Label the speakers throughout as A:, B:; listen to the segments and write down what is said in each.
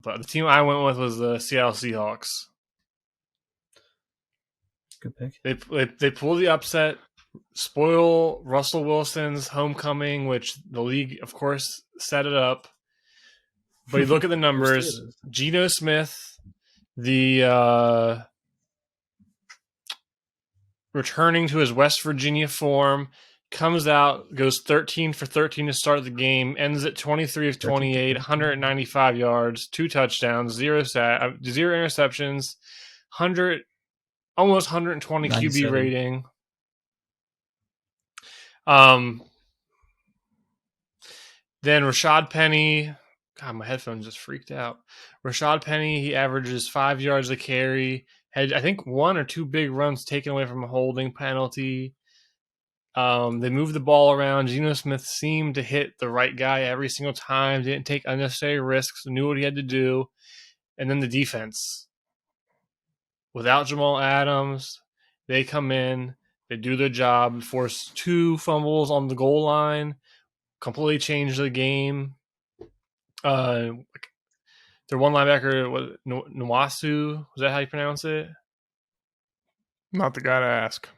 A: But the team I went with was the Seattle Seahawks.
B: Good pick.
A: They pull the upset, spoil Russell Wilson's homecoming, which the league, of course, set it up. But you look at the numbers. Geno Smith, the returning to his West Virginia form, comes out, goes 13 for 13 to start the game, ends at 23 of 28, 195 yards, 2 touchdowns, 0 interceptions, almost 120 QB rating. Then Rashad Penny, God, my headphones just freaked out. Rashad Penny, he averages 5 yards a carry. Had, I think, 1 or 2 big runs taken away from a holding penalty. They moved the ball around. Geno Smith seemed to hit the right guy every single time. Didn't take unnecessary risks. Knew what he had to do. And then the defense. Without Jamal Adams, they come in. They do their job. Force 2 fumbles on the goal line. Completely changed the game. Their one linebacker, Nwasu, was that how you pronounce it?
C: Not the guy to ask.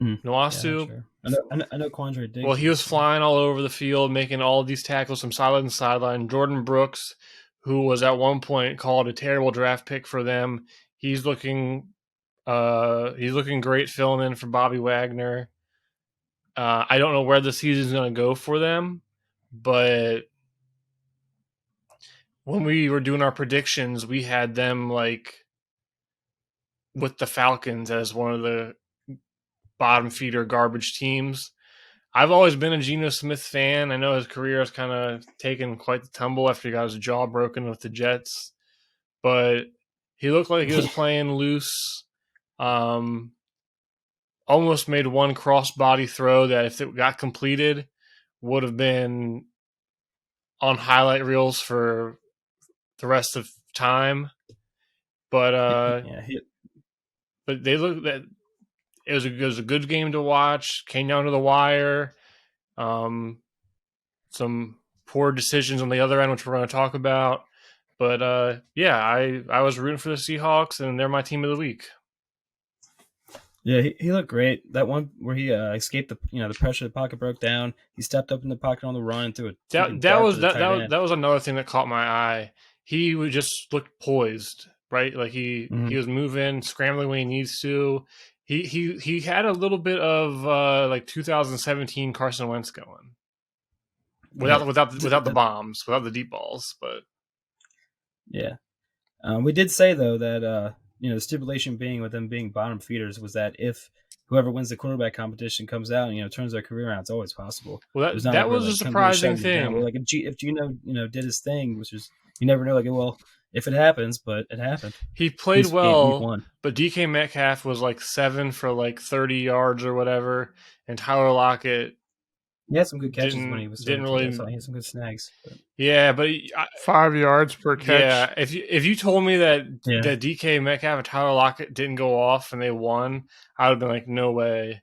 A: Nwasu.
B: Yeah, sure. I know Quandre Diggs.
A: Well, he was flying all over the field, making all of these tackles from sideline to sideline. Jordan Brooks, who was at one point called a terrible draft pick for them, he's looking great filling in for Bobby Wagner. I don't know where the season's going to go for them, but when we were doing our predictions, we had them like with the Falcons as one of the bottom feeder garbage teams. I've always been a Geno Smith fan. I know his career has kind of taken quite the tumble after he got his jaw broken with the Jets, but he looked like he was playing loose. Almost made one cross-body throw that, if it got completed, would have been on highlight reels for the rest of time. But but they look that it was a good game to watch. Came down to the wire. Some poor decisions on the other end, which we're going to talk about. But I was rooting for the Seahawks, and they're my team of the week.
B: Yeah, he looked great. That one where he escaped the pressure, the pocket broke down. He stepped up in the pocket on the run threw it.
A: That was another thing that caught my eye. He would just look poised, right? Like he was moving, scrambling when he needs to. He had a little bit of like 2017 Carson Wentz going, without the bombs, without the deep balls, but
B: yeah. We did say though that the stipulation being with them being bottom feeders was that if whoever wins the quarterback competition comes out and turns their career around, it's always possible.
A: Well, that was a surprising thing.
B: Like if Geno did his thing, which is you never know. Like, well, if it happens, but it happened.
A: He played well, but DK Metcalf was like 7 for like 30 yards or whatever, and Tyler Lockett.
B: He had some good catches when he was
A: didn't really.
B: He had some good snags. But.
A: Yeah, but
C: 5 yards per catch.
A: Yeah, if you told me that DK Metcalf and Tyler Lockett didn't go off and they won, I would have been like, no way.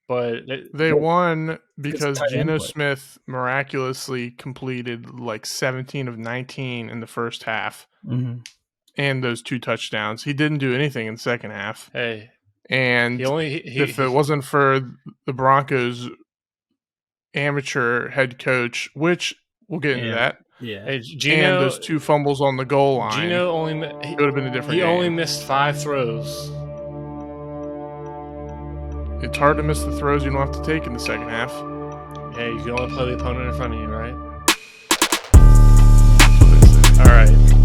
A: But
C: they won because Geno Smith miraculously completed like 17 of 19 in the first half, and those 2 touchdowns. He didn't do anything in the second half.
A: Hey,
C: and if it wasn't for the Broncos' amateur head coach, which we'll get into that.
B: Yeah,
A: hey, Geno,
C: and those 2 fumbles on the goal line.
A: Geno
C: would have been a different.
A: He
C: game.
A: only missed 5 throws.
C: It's hard to miss the throws you don't have to take in the second half.
A: Hey, you can only play the opponent in front of you, right? All right.